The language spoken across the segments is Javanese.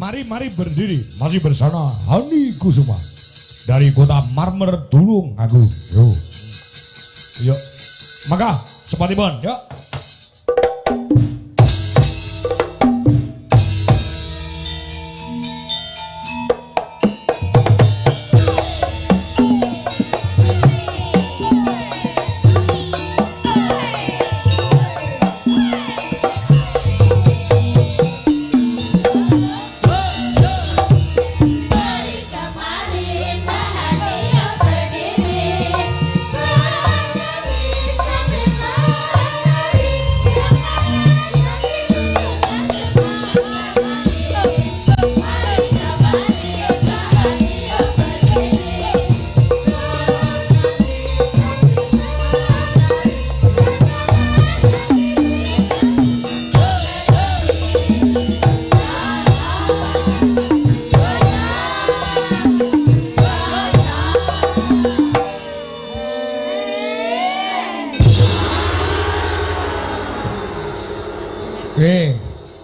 Mari berdiri. Masih bersama Hani Kusuma dari kota Marmer Tulung Agung. Yuk. Maka sepatipun, yuk.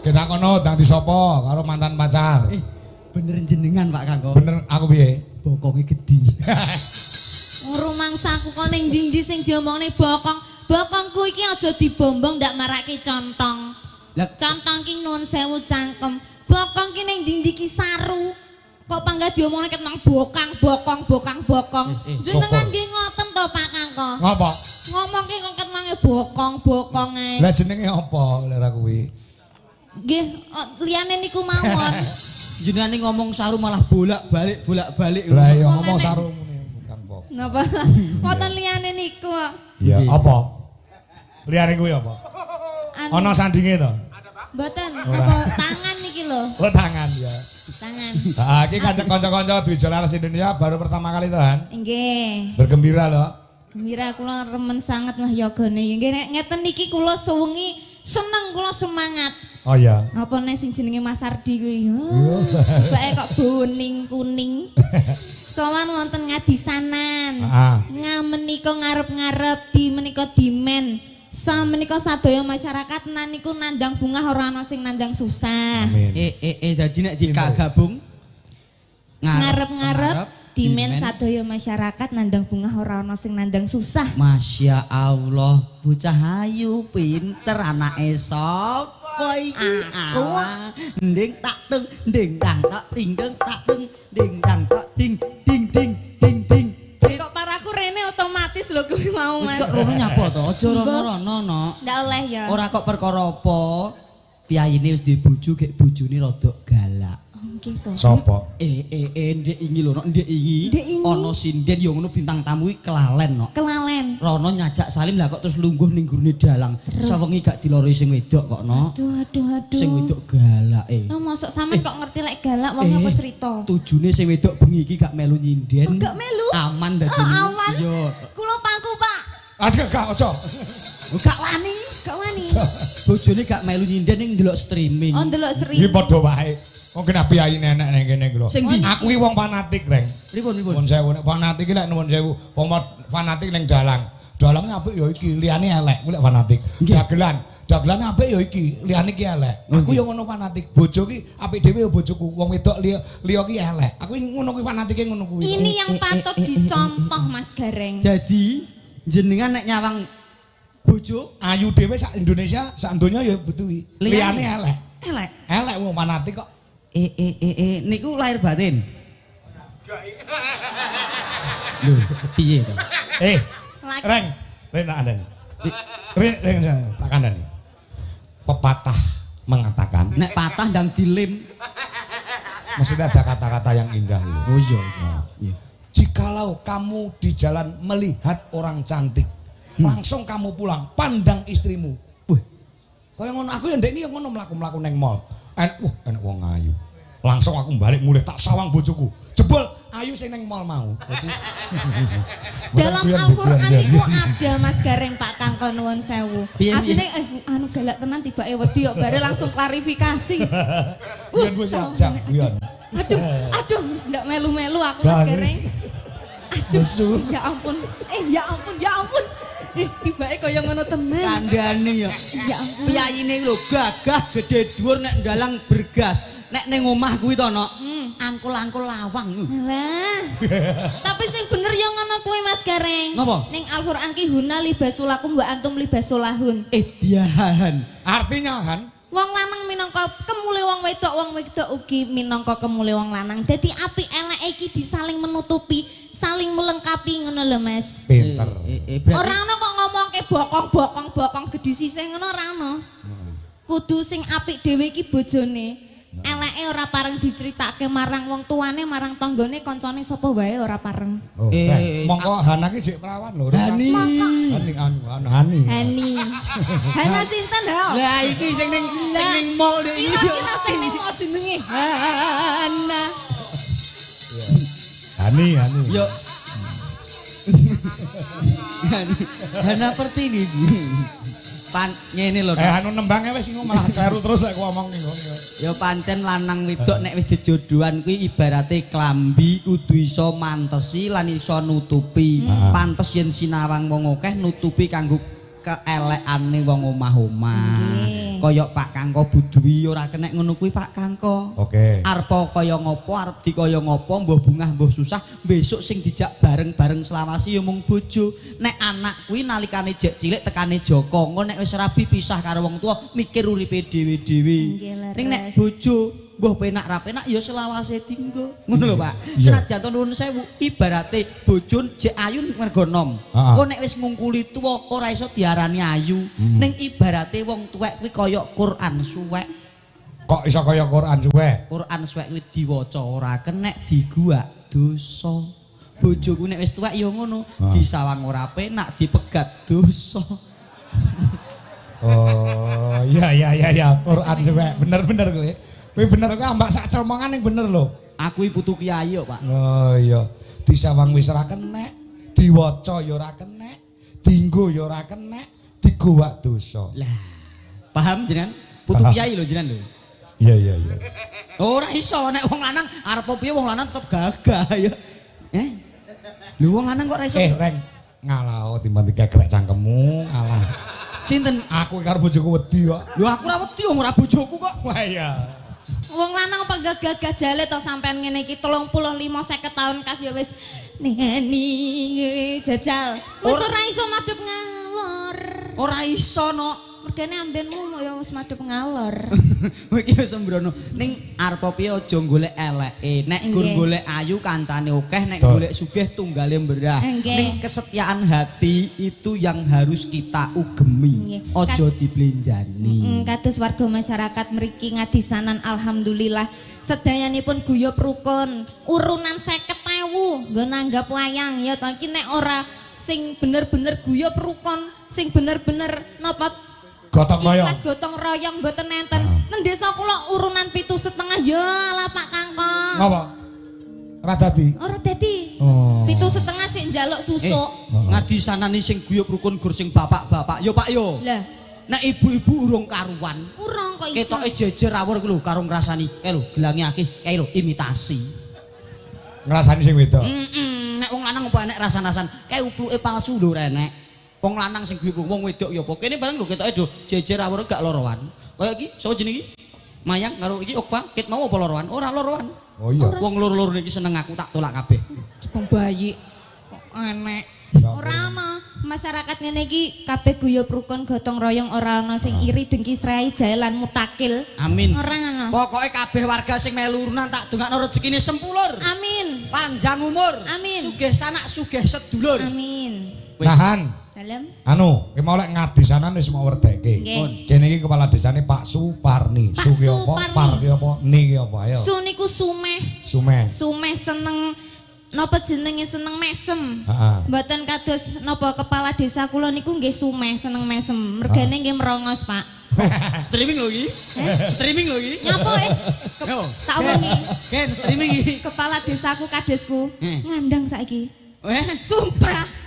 Kita kono dang disopo karo mantan pacar. Bener jenengan Pak Kangko. Bener aku piye? Bokonge gedhi. Rumangsaku kok ning ndi sing diomongne bokong. Bokongku iki aja dibombong ndak marake contong. Lah Contong ki nuwun sewu cangkem. Bokong ki ning ndi ki saru. Kok panggah diomongne ket nang bokong. Jenengan nggih ngoten to Pak Kangko. Ngapa? Ngomong ki kok ket mange bokong ae. Lah jenenge apa lera kuwi? Nggih, liyane niku mawon. jenengan ngomong saru malah bolak-balik. Lah ya ngomong saru muni Kang Pok. Napa? Wonten liyane niku kok. Ya apa? Liyane kuwi apa? Ana sandinge to? Mboten, apa tangan niki lho. Oh tangan ya. Tangan. Nah, iki kanca-kanca Dwi Jalaras Indonesia baru pertama kali Tuhan. Nggih. Bergembira loh. Gembira kula remen sangat mah yogane. Nggih nek ngeten niki kula sewengi seneng kula semangat. Oh iya. Apa nek sing jenenge Mas Ardi kuwi? Bae kok boning kuning. Sowan wonten ngadisanan. Ngamenika ngarep-ngarep di menika dimen. Samenika sadaya masyarakat niku nandang bunga ora ana sing nandang susah. Amin. Dadi nek dikagabung ngarep-ngarep dimen sadaya masyarakat nandang bunga ora ana sing nandang susah. Masya Allah, bocah ayu pinter anake sapa iki? Aku. Nding tak tung, nding tang tak ting deng tak tung, ding tang tak ding ding ding ding ding. Kok paraku rene otomatis lho kuwi mau Mas. Kok rono nyapa to? Aja rono-rono no. Ndak oleh ya. Ora kok perkara apa. Piyayine wis duwe bojo, gek bojone rada galak. Nggih to. Sapa? Ndek ingi lho, ndek ingi. Ana sinden ya ngono bintang tamu iki kelalen no. Kelalen. Rono nyajak salim lah kok terus lungguh ning gurune dalang. Sawengi gak diloroi sing wedok kok no. Aduh. Sing wedok galake. Oh, mosok sampean kok ngerti lek galak wong apa cerita? Tujune sing wedok bengi iki gak melu nyinden. Gak melu. Aman dadi. Aman. Yo. Kula pangku, Pak. Gak ojo. Gak wani. Bojone gak melu nyinden ning ndelok streaming. Oh, ndelok Iki seri. padha wae. Kok kena piyai nenek nang kene iki lho. Sing ndi? Aku iki wong fanatik, Reng. Pripun? Nuwun sewu nek fanatik iki lek nuwun sewu, pomot fanatik ning dalang. Dalange apik ya iki, liyane elek kuwi lek fanatik. Dagelan apik ya iki, liyane iki elek. Aku ya ngono fanatik. Bojo ki apik dhewe ya bojoku. Wong wedok liya ki elek. Aku ngono kuwi fanatike ngono kuwi. Ini yang patut dicontoh Mas Gareng. Jadi jenengan nek nyawang bojo ayu dhewe sak Indonesia, sak donya ya butuhi. Liyane elek. elek. Elek wong fanatik kok. Niku lahir batin. Lho, piye to? Reng tak kandani. Reng tak kandani. Pepatah mengatakan, Nek patah ndang dilim. maksudnya ada kata-kata yang indah itu. Oh iya. Jikalau kamu di jalan melihat orang cantik, langsung kamu pulang, pandang istrimu. Wih, kaya ngono aku ya ndek iki ngono mlaku-mlaku neng mall. Enak wong ayu. Langsung aku balik mulai tak sawang bojoku. Jebol ayu sing neng mall mau. Jadi Dalam Al-Qur'an itu ada Mas Gareng Pak Kangko nuwun sewu. Asline anu galak tenan tibake wedi kok bare langsung klarifikasi. Guyon Bu siap guyon. Aduh, ndak melu-melu aku Mas Gareng. Aduh, ya ampun. Ya ampun. Tibake kaya ngono temen. Kandhane ya. Ya ampun. Piyayine lho gagah gede dhuwur nek ndalang bergas. Nek ning omah kuwi to no. Angkul-angkul lawang. Lah. Tapi sing bener ya ngono kuwi Mas Gareng. Napa? Ning Al-Qur'an ki huna libasulakum wa antum libasulahun. Diahan. Artinya Han, Wong lanang minangka kemule wong wedok ugi minangka kemule wong lanang. Dadi apik eleke iki disaling menutupi, saling melengkapi ngono lho Mas. pinter. Berarti Ora ono kok ngomongke bokong gedhi sisih ngono ora ono. Kudu sing apik dhewe iki bojone. Eleke ora pareng diceritake marang wong tuane, marang tanggane, kancane sapa wae ora pareng. Oh, mongko Hana ki jek perawan lho. Hani. Hani. Hani. Hana sinten lho? Lah iki sing ning mall dek iki. Kira-kira sing ning mall jenenge. Hana. Hani. Yo. Hana Pertiwi. Pan ngene lho. Anu nembangnya wis ngono malah kleru terus aku ngomong ngono. Ya pancen lanang wedok nek wis jejodohan kuwi ibarate klambi kudu iso mantesi lan iso nutupi. Pantes yen sinawang wong akeh nutupi kanggo keelekane wong omah-omah. Kaya Pak Kangko Budwi ora kenek ngono kuwi Pak Kangko. Oke. Arep kaya ngopo, arep dikaya ngopo, mbah bungah mbah susah, besok sing dijak bareng-bareng selawasi ya mung bojo. Nek anak kuwi nalikane jek cilik tekane Joko, engko nek wis rabi pisah karo wong tuwa mikir uripe dhewe-dhewe. Ning nek bojo mbah penak ra penak ya selawase dinggo. Ngono lho Pak. Senajan nuwun sewu ibarate bojo jek ayu mergo nom. Engko nek wis ngungkuli tuwa ora iso diarani ayu. Ning ibarate wong tuwek kuwi kaya Quran suwek. Kok iso kaya Quran suwek? Quran suwek kuwi diwaca ora kenek diguwak dosa. Bojoku nek wis tuwek ya ngono, disawang ora penak dipegat dosa. Oh, iya. Quran suwek. Bener kowe. Kowe bener kowe ambak sak comongan yang bener lho. Aku iki putu kiai kok, Pak. Oh iya. Disawang wis ora kenek, diwaca ya ora kenek, dienggo ya ora kenek, digowak dosa. Lah, paham jenengan? Putu kiai lho jenengan lho. Iya. Ora iso nek wong lanang arep piye wong lanang tetep gagah ya. Lho wong lanang kok ora iso. Reng, ngalah timbang dikekrek cangkemmu, ngalah. Sinten? Aku karo bojoku wedi kok. Lho aku ora wedi wong ora bojoku kok. Wah iya. Wong lanang apa gagah jale to sampean ngene iki 35 50 tahun kas ya wis neni jajal. Wis ora iso madhep ngalor. Ora iso no. Mergane ambenmu ya wis madhep ngalor. Iki wis sembrono. Ning arep piye aja golek eleke. Nek gur golek ayu kancane akeh, nek golek sugih tunggale mberah. Ning kesetiaan hati itu yang harus kita ugemi. Aja diblenjani. Kados warga masyarakat mriki ngadisanan alhamdulillah sedayanipun guyub rukun. Urunan 50.000 nggo nanggap wayang ya to iki nek ora sing bener-bener guyub rukun, sing bener-bener napa gotong royong. Ikhlas gotong royong mboten enten. Nang desa kula urunan 7,5 ya lah Pak Kangkong. Ngapa? Ora dadi. Ora dadi. Oh. 7,5 sik njaluk susuk. Ngadisanani sing guyub rukun gur sing bapak-bapak. Yo Pak yo. Lah, nek ibu-ibu urung karuan. urung kok iso. Ketoke jejer awur ku lho karo ngrasani. Kae lho gelange akeh, kae lho imitasi. Ngrasani sing wedok. Nek wong lanang apa nek rasan-rasan, kae upluke palsu lho renek. Wong lanang sing guyub wong wedok ya apa? Kene barang lho ketoke do jejer awur gak lorowan. Kaya iki sapa jeneng iki? Mayang karo iki Okwa, ket mau apa lorowan? Ora lorowan. Oh iya. Wong loro-loro niki seneng aku tak tolak kabeh. Wong bayi kok enek. Ora ana masyarakat ngene iki kabeh guyub rukun gotong royong ora ana sing iri dengki srai jalan mutakil. Amin. Ora ana. Pokoke kabeh warga sing melu urunan tak dongakno rezekine sempulur. Amin. Panjang umur. Amin. Sugih sanak, sugih sedulur. Amin. Nahan. Dalem. Anu, ki mau lek ngadisanan wis mau werteke. Nggih. Kene iki kepala desane Pak Suparni. Pak Su ki apa? Suparni. Par ki apa? Ni ki apa? Ayo. Su niku sumeh. Sumeh. Sumeh seneng napa jenenge seneng mesem. Heeh. Mboten kados napa kepala desa kula niku nggih sumeh seneng mesem. Mergane nggih merongos, Pak. Streaming lho iki. Streaming lho iki. Nyapa tak wengi. Ken streaming iki. Kepala desaku kadesku ngandang saiki. Sumpah.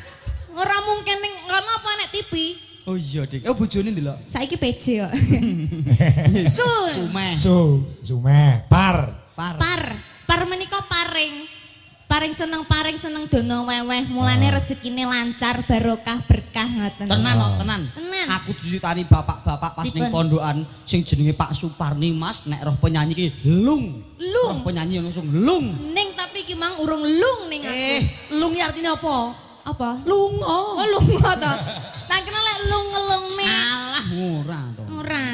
Ora mungkin ning kono apa nek TV. Oh iya, Dik. Oh bojone ndelok. Saiki PJ kok. Sumeh. Sumeh. Par. Par menika paring. paring seneng dono weweh mulane rezekine lancar barokah berkah ngoten. Tenan kok, tenan. Tenan. Aku dititani bapak-bapak pas ning pondokan sing jenenge Pak Suparni Mas nek roh penyanyi ki lung. Roh penyanyi langsung lung. Ning tapi iki mang urung lung ning aku. Lung iki artine apa? Apa? Lunga. Oh lunga to. Tak kena lek lung-ngelung ning. Alah ora to. Ora.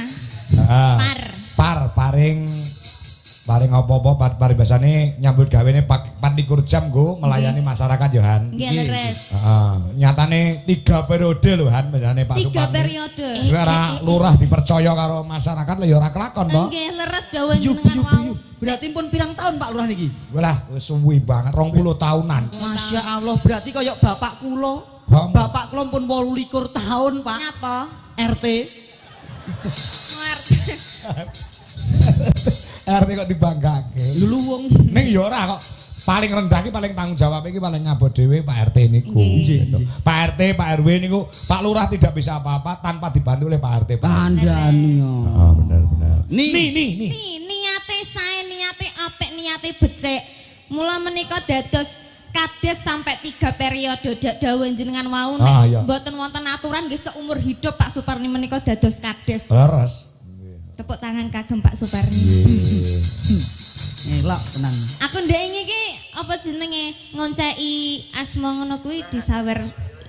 Paring apa-apa paribasane nyambut gawene 24 jam nggo melayani masyarakat yo Han. Nggih leres. Heeh, nyatane 3 periode lho Han menjane Pak 3 Suparni. periode. Ora lurah dipercaya karo masyarakat lho ya ora kelakon to. Nggih leres dawuh jenengan wau. Berarti pun pirang tahun Pak Lurah niki? Walah wis suwi banget 20 tahunan. Masya Allah berarti kaya bapak kula. Bapak kula pun 28 tahun Pak. Napa? RT. RT kok dibanggake. Lulu wong Ning ya ora kok. Paling rendah ki paling tanggung jawab iki paling ngabot dhewe Pak RT niku. Gitu. Pak RT, Pak RW niku Pak Lurah tidak bisa apa-apa tanpa dibantu oleh Pak RT. kandhani yo. Oh, bener. Nih niate sae, niate apik, niate becik. Mula menika dados kades sampai 3 periode dawuh jenengan wau nek mboten wonten aturan nggih seumur hidup Pak Suparni menika dados kades. Leres. Tepuk tangan kagem Pak Suparni. Elok tenan. Aku ndek iki apa jenenge ngonceki asma ngono kuwi disawer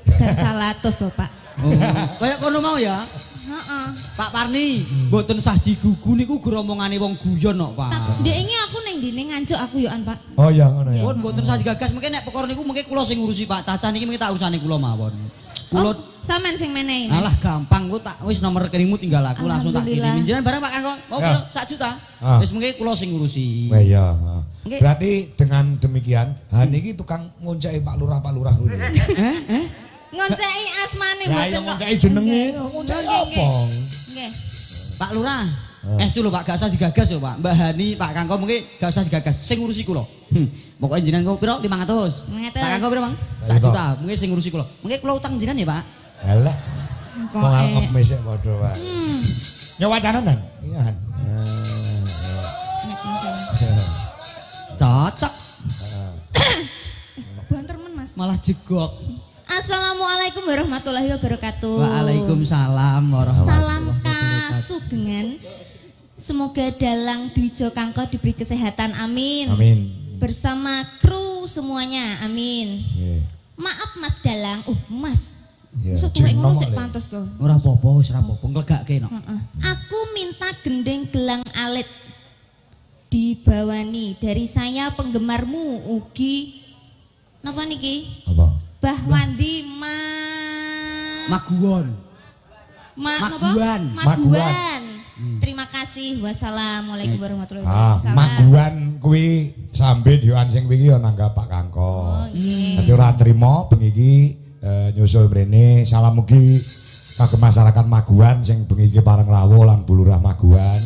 bersalatus lho Pak. Oh, kaya kono mau ya. Heeh. Pak Parni, mboten sah digugu niku gromongane wong guyon kok, Pak. Ndek iki aku ning dine nganjuk aku yo an Pak. Oh iya ngono ya. Pun mboten sah digagas, mungkin nek perkara niku mungkin kula sing ngurusi Pak Caca niki mungkin tak urusane kula mawon. Kula sampean sing menehi. Mas. alah gampang kok tak wis nomor rekeningmu tinggal aku langsung tak Alhamdulillah. kirimin. Jenengan barang Pak Kangkong, mau Ya. piro? 1 juta. Wis mungkin kula sing ngurusi. Wah iya. Oke. Berarti dengan demikian, Han iki tukang ngonceki Pak Lurah kuwi. Ngonceki asmane Ya mboten yang kok. ngonceki jenenge, ngonceki apa? Nggih. Pak Lurah. Estu lho Pak, gak usah digagas lho Pak. Mbak Hani, Pak Kangkong mungkin gak usah digagas. Sing ngurusi kula. Pokoknya jenengan kok piro? 500. 500. Pak Kangkong piro, Mang? 1 juta. Mungkin sing ngurusi kula. Mungkin kula utang jenengan ya, Pak. Alah. Kok Wong arep ngemis sik padha wae. Ya wacanan Han. Iya Han. Cocok. banter men Mas. Malah jegok. Assalamualaikum warahmatullahi wabarakatuh. Waalaikumsalam warahmatullahi Salam wabarakatuh. kasugengan. Semoga dalang Dwijo Kangko diberi kesehatan, amin. Amin. Bersama kru semuanya, amin. Nggih. Maaf Mas Dalang, Mas. Iya, Sok tuwek ngono jeneng sik le. pantes loh. Ora apa-apa, wis ora apa-apa, nglegake no. Aku minta gendeng gelang alit dibawani dari saya penggemarmu Ugi. Napa niki? Apa? Bah Wandi Maguwon. Maguwan. Maguwan. Terima kasih. Wassalamualaikum warahmatullahi wabarakatuh. Maguwan kuwi sambil yoan sing wingi ya nanggap Pak Kangko. Oh, nggih. Dadi ora trima bengi iki nyusul mrene salam mugi kagem masyarakat Maguwan sing bengi iki pareng rawuh lan bulurah Maguwan.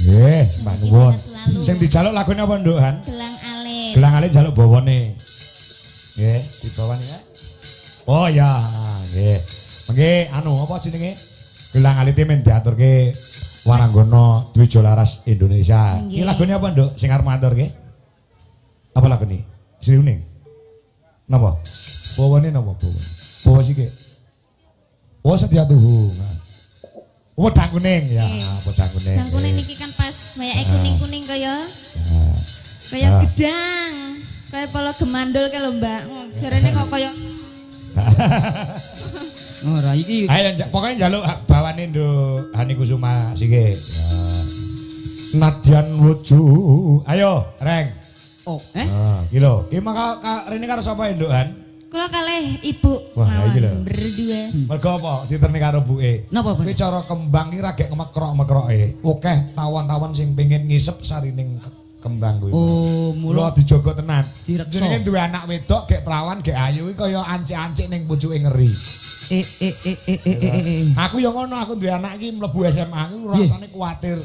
Nggih, Mbah nuwun. Sing dijaluk lagune apa, Nduk Han? Gelang alit. Gelang alit jaluk bawane. Nggih, dibawani ya. Oh ya, nggih. Mengki anu apa jenenge? Gelang alite men diaturke Waranggana Dwijo Laras Indonesia. Iki lagune apa, Nduk? Sing arep maturke? Apa lagune? Sri Uning. Napa? Bawane napa bawane? Bawa sike. Oh, setia tuhu. Oh, dang kuning ya, pedang kuning. Gedang kuning niki kan pas mayake kuning-kuning kaya gedang. Kaya polo gemandul ke lho Mbak. Jarene kok kaya Ora iki Ayo pokoknya njaluk bawane Nduk Hani Kusuma sike. Nadyan wuju. Ayo, Reng. oh, Iki lho. Ki maka rene karo sapa Nduk Han? kula kalih ibu Wah, iki lho. berdua. Mergo apa? Diterni karo buke. Napa, Pak? Kuwi cara kembang ki ra gek mekrok-mekroke. Akeh tawon-tawon sing pengen ngisep sarining kembang kuwi. Oh, Mula dijogo tenan. Direksa. Jenenge duwe anak wedok gek prawan gek ayu kuwi kaya ancik-ancik ning pucuke ngeri. Aku ya ngono, aku duwe anak iki mlebu SMA aku rasane kuwatir.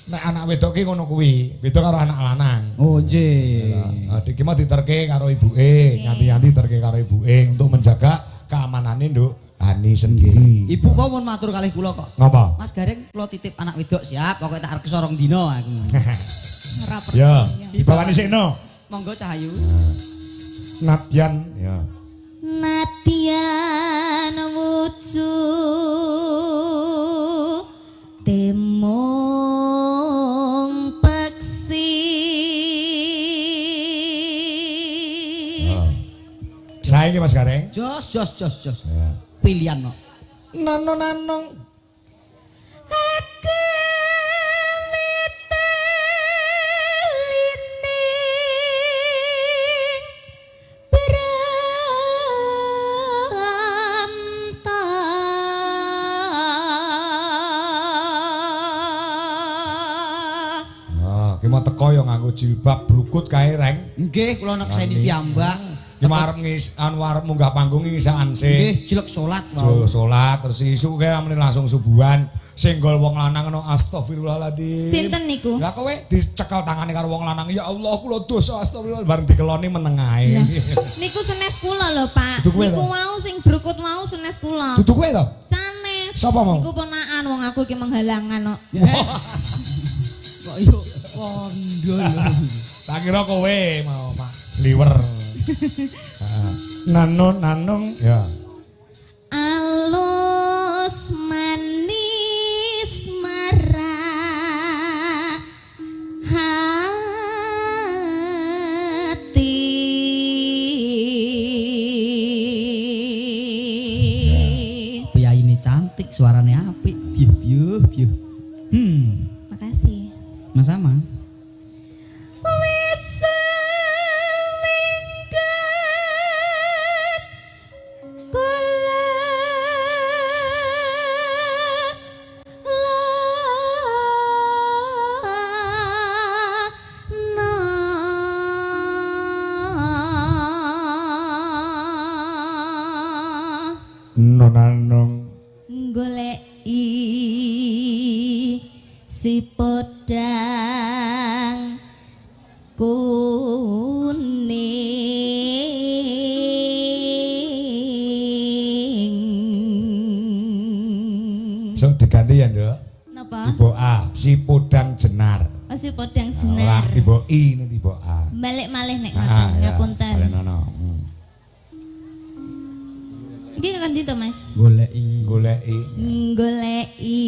Nek anak wedok ki ngono kuwi, beda karo anak lanang. Oh, nggih. Adik ki mau diterke karo ibuke, nyanti-nyanti terke karo ibuke untuk menjaga keamanane Nduk Hani sendiri. Ibu kok mun matur kalih kula kok. Ngapa? Mas Gareng kula titip anak wedok siap, pokoke tak arep sorong dina aku. Ora Ya, percaya. dibawani sikno. Monggo Cahayu. Nadyan ya. Nadyan wujud temong peksi. Saiki Mas Gareng. Jos. Ya. Pilihan kok. Nanong. Ki mau teko ya nganggo jilbab brukut kae reng. Nggih, kula nek seni piyambak. Ki arep arep munggah panggung ngisakan sing. Nggih, jelek salat wae. Salat terus isuk kae amene langsung subuhan. Senggol wong lanang ngono astagfirullahaladzim. Sinten niku? Lah kowe dicekel tangane karo wong lanang ya Allah kula dosa astagfirullah bareng dikeloni meneng ae. Niku senes kula lho, Pak. Niku mau sing brukut mau senes kula. Dudu kowe to? Sanes. Sapa mau? Niku ponakan wong aku iki menghalangan kok. Kok yo kondo lho. Tak kira kowe mau Pak liwer. Nanung ya. Alus manis marah hati. Penyanyi cantik, suarane apik. Biuh. Makasih. Sama. Wis minggat kula Nanung goleki si podang kuning. So diganti ya, Nduk. Napa? Tipe A, si podang jenar. Oh, si podang Ora jenar. tipe I ini tipe A. Balik malih nek ngoten, ngapunten. Nono. Iki kan dinto, Mas? Goleki. Goleki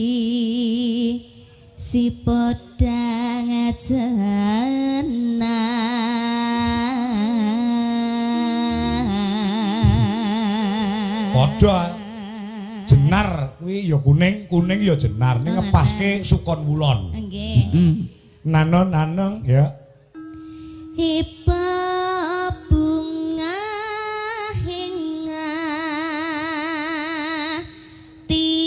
si podang jenar. Padha jenar kuwi ya kuning ya jenar ning ngepaske sukon wulon. Nggih. Nanung ya. Ipa bunga hinga tiku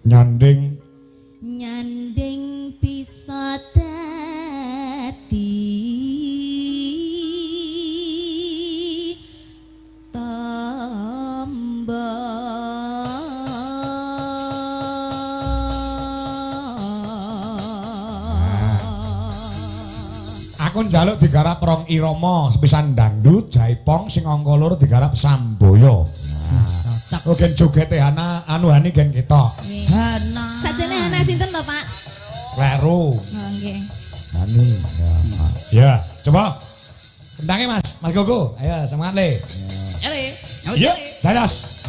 Nyanding bisa dadi tamba. Aku njaluk digarap rong irama sepisan dangdut jaipong sing angka loro digarap samboyo. Nah, gen jogete anu hani gen ketok. Hana. Sajane ana sinten to, Pak? Kleru. Oh, nggih. Hani ya. Ya, coba. Kendangnya Mas Gogo. Ayo semangat le. Ele. Yuk, dadas.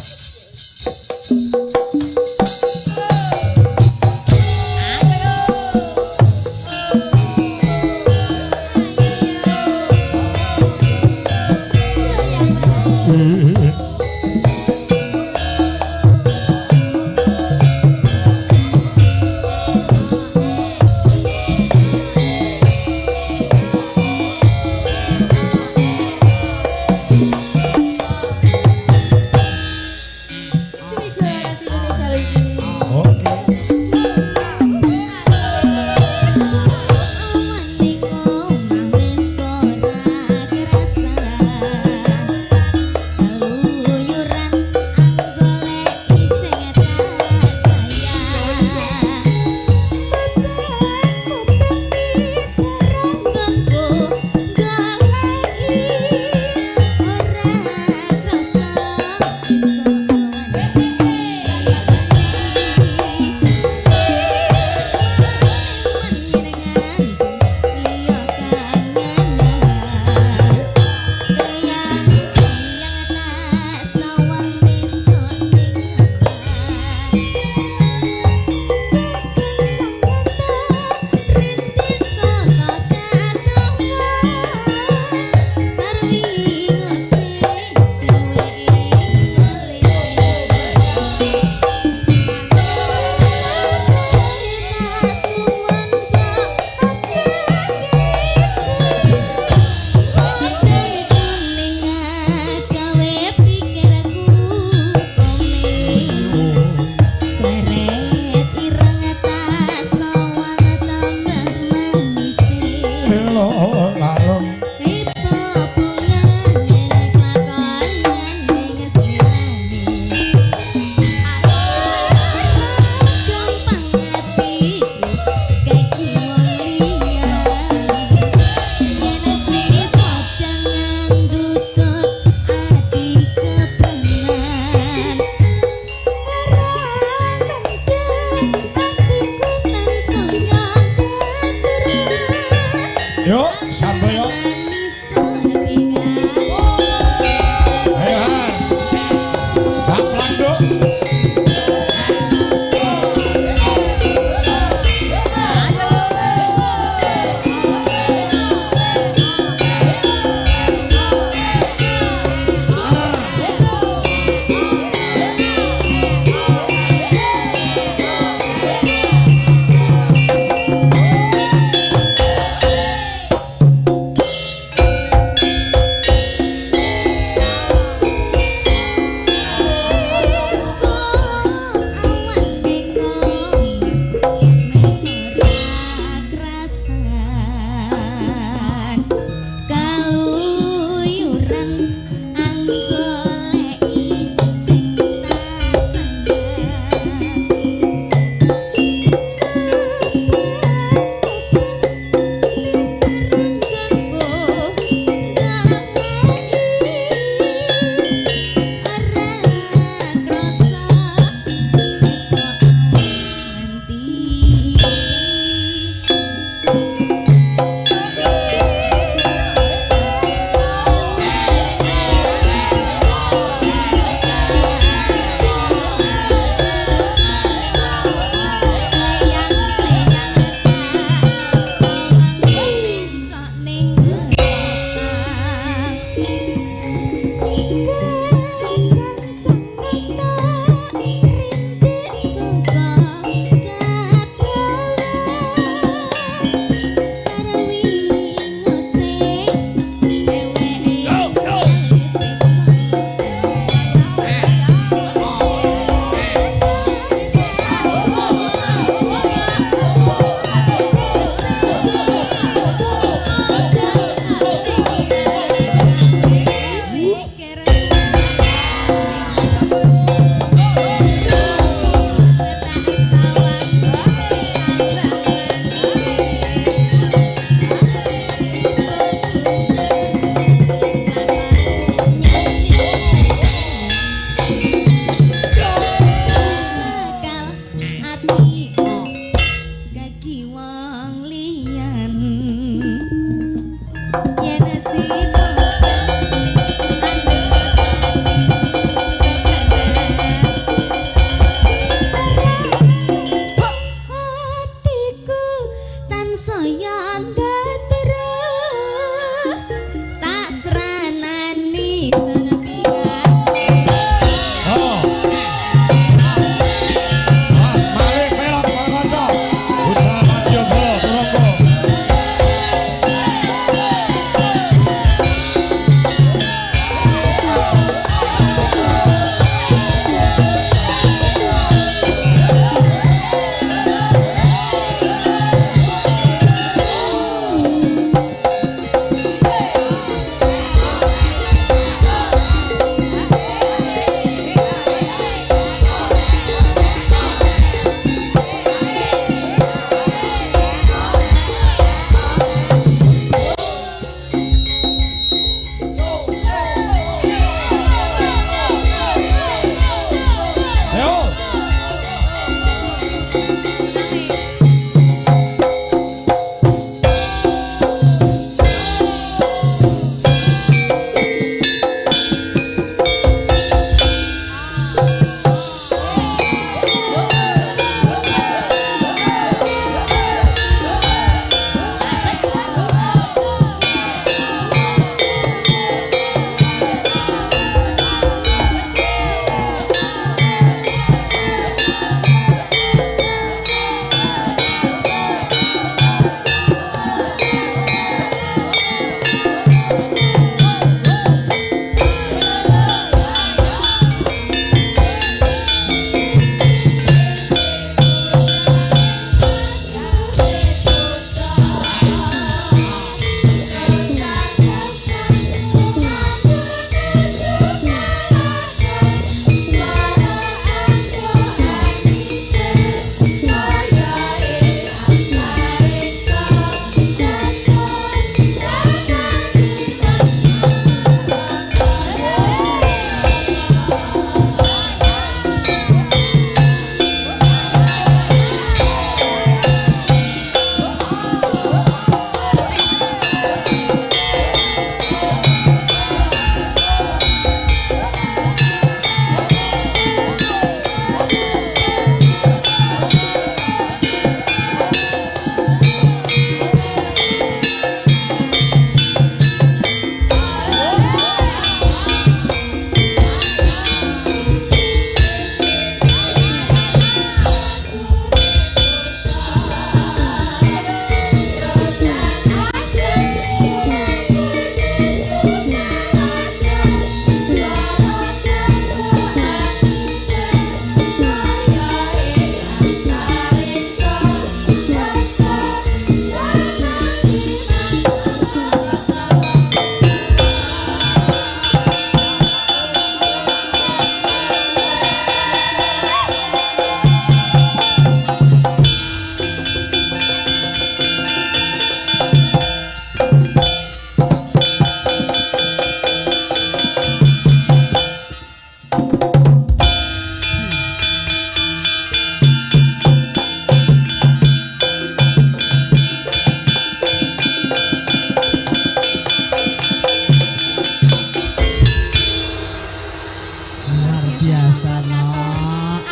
Biasa no.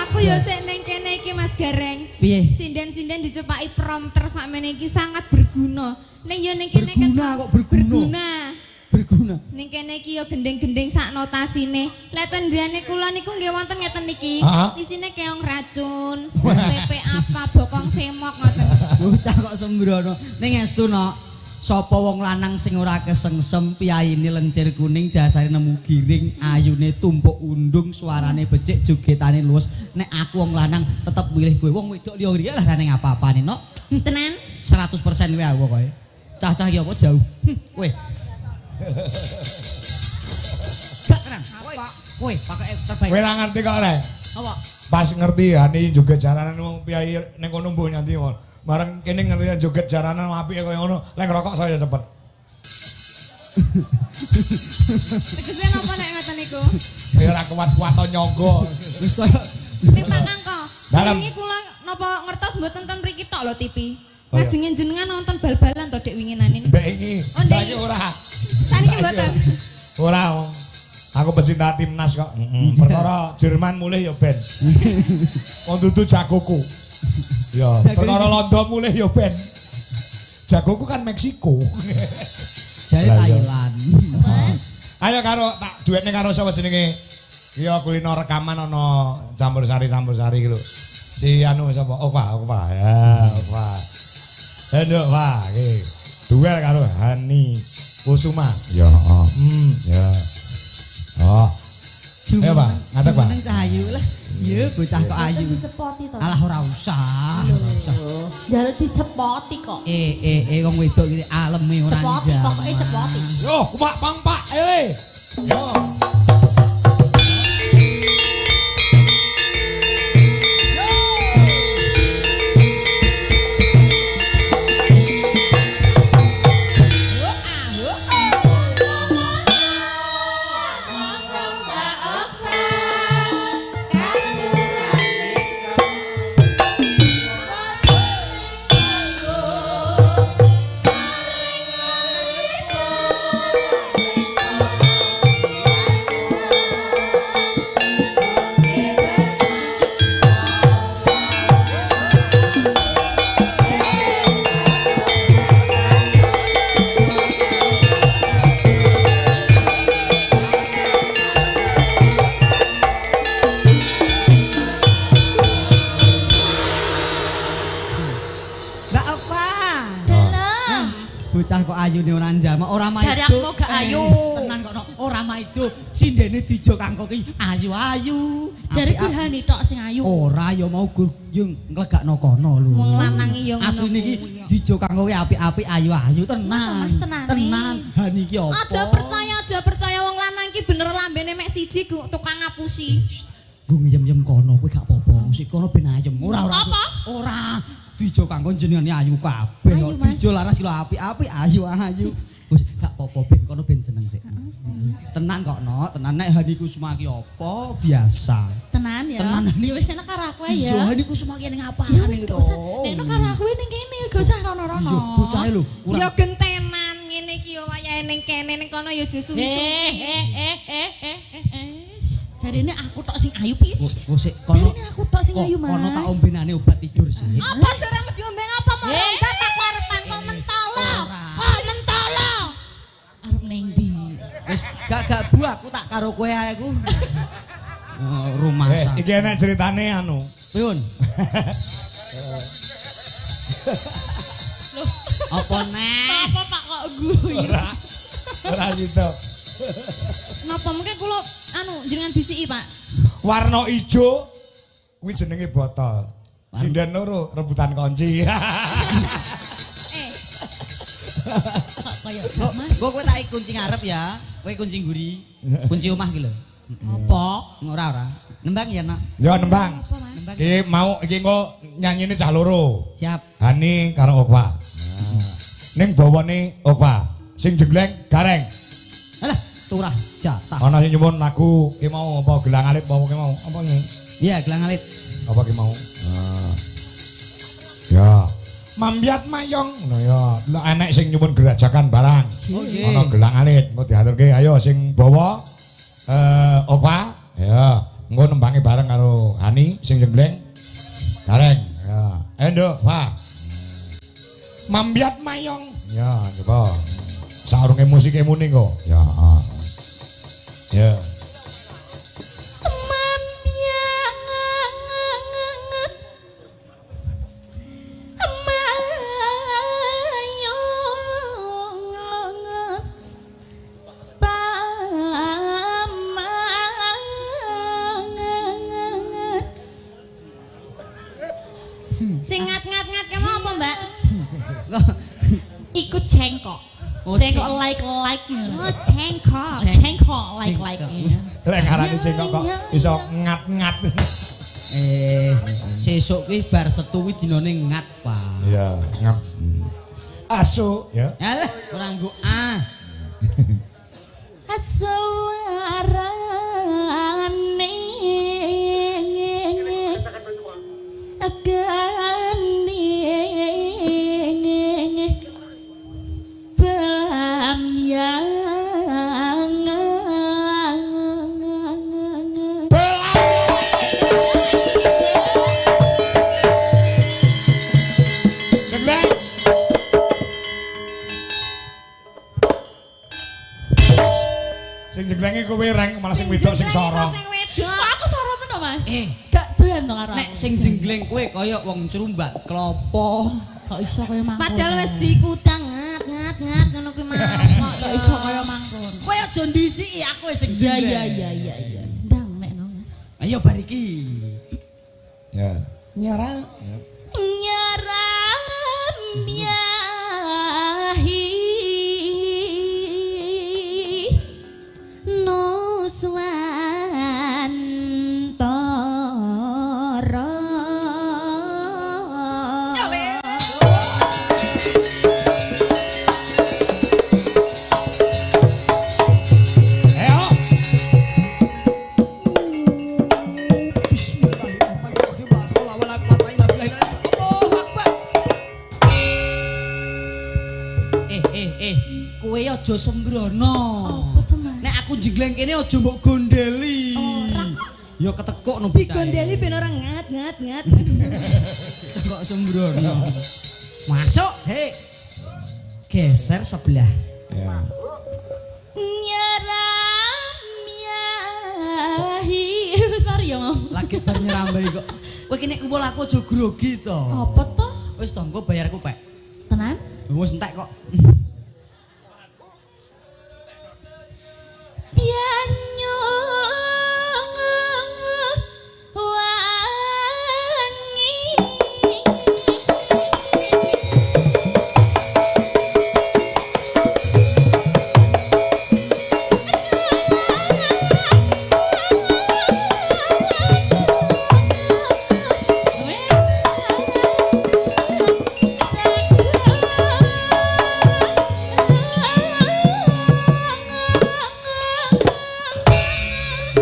Aku ya sik ning kene iki Mas Gareng. Piye? Sinden-sinden dicepaki prompter sakmene iki sangat berguna. Ning yo ning kene Berguna kok berguna. Berguna. Ning kene iki yo gendeng-gendeng sak notasine. Lek ten ndane kula niku nggih wonten ngeten iki. Isine keong racun, pepe apa, bokong semok ngoten. Bocah kok sembrono. Ning estu no. Sapa wong lanang sing ora kesengsem piyaine lencir kuning dasare nemu giring ayune tumpuk undung suarane becik jogetane luwes nek aku wong lanang tetep milih kowe wong wedok liya riya lah rene apa-apane no Tenan 100% kowe aku kowe cah-cah iki apa jauh kowe gak keren kowe pakai terbaik Kowe ora ngerti kok rek. apa Pas ngerti ani joget jaranan wong piyai ning kono mbuh nyanti ngono. Bareng kene ngerti joget jaranan apike kaya ngono, lek ngerokok saya cepet. tegese napa nek ngoten niku? Ya ora kuat-kuat to nyangga. wis koyo Timbang Kangko. Dalam. Wingi kula napa ngertos mboten ten mriki tok lho TV. Oh, iya. Ngajenge jenengan nonton bal-balan to Dek winginan ini. Mbek iki Oh, Ndek. saiki ora. Saniki mboten. Ora. Aku pecinta timnas kok. Perkara Jerman mulih ya ben. Wong dudu jagoku. Ya, perkara Londo mulih ya ben. Jagoku kan Meksiko. jare Thailand Ayo karo tak duetne karo sapa jenenge? Iya kulino rekaman ana campur sari iki lho. Si anu sapa? Ova ya, Ova. Enduk Ova iki. Duel karo Hani Kusuma. Ya, ya. Oh. Ayo, Pak, ngadeg, Pak. Jeneng Cahayu lah. Iya, bocah kok ayu. Disepoti to. Alah ora usah. Jaluk disepoti kok. Wong wedok iki aleme ora Cepoti njam. pokoke cepoti. Yo, kumak pang Pak. Yo. Mbak Opa. Dalam. Bocah kok ayune ora njama, ora maido. Jare aku gak ayu. Tenan kok no, ora maido. Sindene dijo kanggo ki ayu-ayu. Jare Apik-apik. Tuhani tok sing ayu. Ora ya mau gur yo nglegakno kono lho. Wong lanang iki ya ngono. Asline iki dijo kanggo ki apik-apik ayu-ayu tenan. Mas, tenane. Tenan. Hani iki apa? Aja percaya wong lanang iki bener lambene mek siji tukang ngapusi. Gue ngeyem-yem kono kowe gak apa-apa. Musik kono ben ayem. Ora. Apa? Ora. Dijo kanggo jenengane ayu kabeh. Ayu, Kok Mas. dijo laras kilo apik-apik ayu-ayu. Wis gak apa-apa ben kono ben seneng sik. Tenan kok no, tenan nek Hani Kusuma ki apa biasa. Tenan ya. Tenan, Hani. Ya wis enak karo aku Iya, ya. Hani Kusuma ki ning apane Ya wis gitu. gak usah. Nek karo aku ning kene gak usah rono-rono. Iya, bocah lho. Ya gentenan ngene iki yo wayahe ning kene ning kono yo aja suwi-suwi. Jarine aku tok sing ayu pis. Oh, sik kono. Jarine aku tok sing ayu, Mas. Kono tak ombenane obat tidur sih. Apa jarang diombeng apa mau rondak aku arepan kok mentolo. Kok mentolo. Arep ning ndi? Wis gak bu aku tak karo kowe ae ku. Rumah sak. Iki enek ceritane anu. Pun. Apa nek? Apa Pak kok guyu? Ora gitu. Napa mungkin kula anu jenengan bisiki, Pak? Warna ijo kuwi jenenge botol. Sinden loro rebutan kunci. Kok kowe tak kunci ngarep ya. Kowe kunci nguri. Kunci omah ki lho. Apa? Ora. Nembang ya, Nak. Yo nembang. Nembang. Iki mau iki engko nyanyine cah loro. Siap. Hani karo Okwa. Ning bawane Okwa. Sing jengleng Gareng. Alah, turah jatah. Ana sing nyuwun lagu ki mau apa gelang alit apa ki mau apa ki? Iya, gelang alit. Apa ki mau? Ya. Mambiat mayong ngono ya. Lah enek sing nyuwun gerajakan barang. Oke. Ana gelang alit engko diaturke ayo sing bawa Okwa ya. engko nembangi bareng karo Hani sing jembleng. Gareng. Ya. Ayo Nduk, wah. Mambiat mayong. Ya, coba. Saurunge musike muni kok. Ya. Ya. Sing ngat-ngat kamu apa, Mbak? Ikut cengkok. Oh, Cengkok like. Oh, cengkok. Cengkok like. Lek ngarani cengkok kok iso ngat-ngat. Sesuk kuwi bar Setu kuwi dinane ngat, Pak. Iya, ngap. Asu, ya. Alah, ora nggo ah. Suarane agane bamyang Jembleng. Sing jeglenge kowe reng malah sing wedok sing soro. Sing wedok. Kok aku suara mana Mas? Gak doyan to karo nek aku. sing jenggleng kowe kaya wong crumbat klopo. Kok iso kaya mangkon. Padahal wis dikutang ngat ngono kuwi mah. Kok iso kaya mangkon. Kowe aja ndisiki aku sing Iya. jenggleng. Ndang nek no Mas. Ayo bar iki. Ya. Nyara. Nyaran yahi Nuswantara. Ayo. Bismillahirrahmanirrahim. La haula wala quwata illa billah. Allahu Akbar. Kowe aja sembrono. Apa to Mas? Nek aku jenggleng kene aja mbok gondeli. Ya ketekuk no bocah. Digondeli ben ora ngat. Kok sembrono. Masuk, hei. Geser sebelah. Ya. Nyaran yahi. Wis mari ya mau. Lagi ternyrambai kok. Kowe kene kumpul aku aja grogi to. Apa to? Wis to, engko bayarku pek. Tenan? Wis entek kok. Pianyo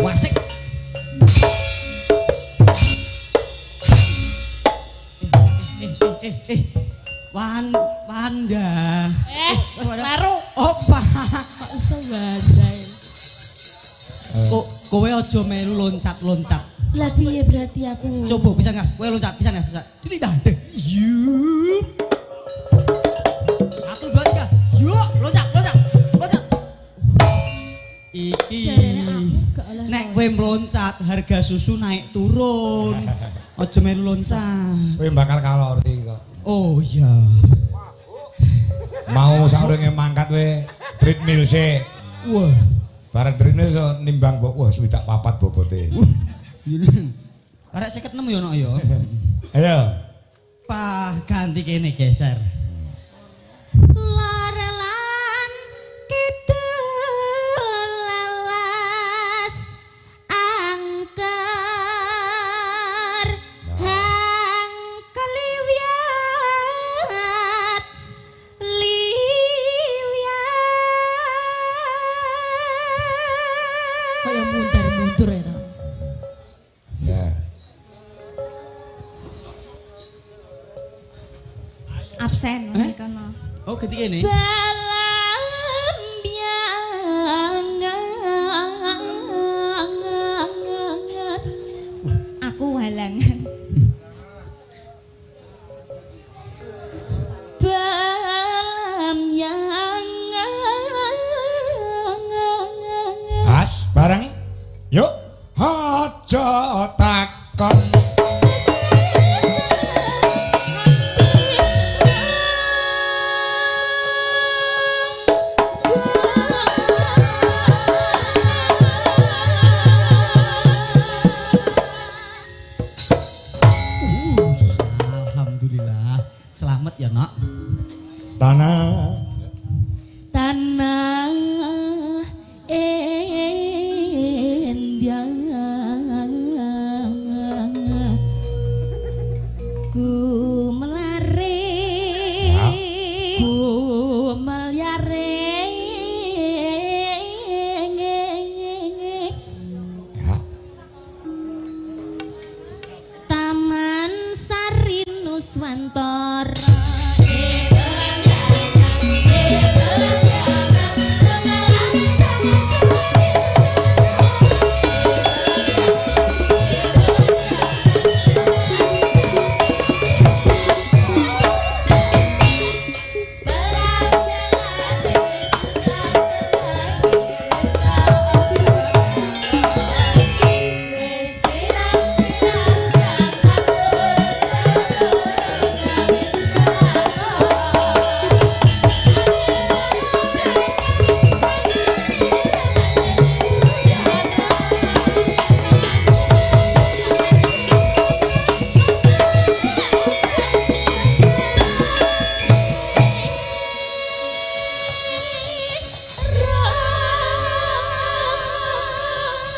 Wasik. Wanda. Laru. Opa. Kok iso badai? Kok kowe aja melu loncat-loncat. Lah piye berarti aku? Coba pisan Gas, kowe loncat pisan Gas. Ini dah. Yup. 1 2 3. Yuk, loncat. Iki. Jarene aku gak oleh. Nek kowe meloncat, harga susu naik turun. Aja melu loncat. Kowe bakal kalori kok. Oh iya. Mau saurunge mangkat kowe treadmill sik. Wah. Bareng treadmill iso nimbang wah swidak papat bobote. Karek 56 ya ono ya. Ayo. Pah ganti kene geser. Larelan kidul lalas angker hang kaliwiat Kayak mundur ya to. Ya. absen kono. Oh ganti kene. Dalam biangan Aku halangan. Balam yang As bareng. Yuk. Aja takon. Alhamdulillah. Selamat ya, Nak. Tanah tanah endiang Ku melare. ku meliare ya. Taman Sari Nuswantara.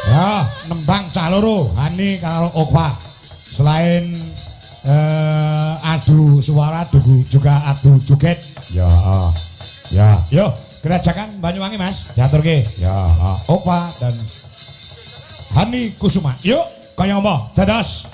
Ya, nembang caloro Hani karo Okwa. Selain adu suara juga adu joget. Ya. Ya, yo Gerajakan Banyuwangi Mas, diaturke. Ya, Okwa dan Hani Kusuma. Yuk, kaya apa? Dados.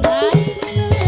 Lain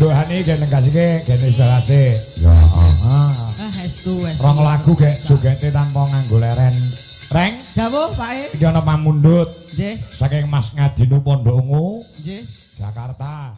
Ndohani gen ngasike gen istilahse. Ya. Estu. Rong lagu gek jogete tanpa nganggo leren. Reng, Dawuh, Pak E. iki ana pamundhut Nggih. saking Mas Ngadinu Pondok Ungu, Nggih. Jakarta.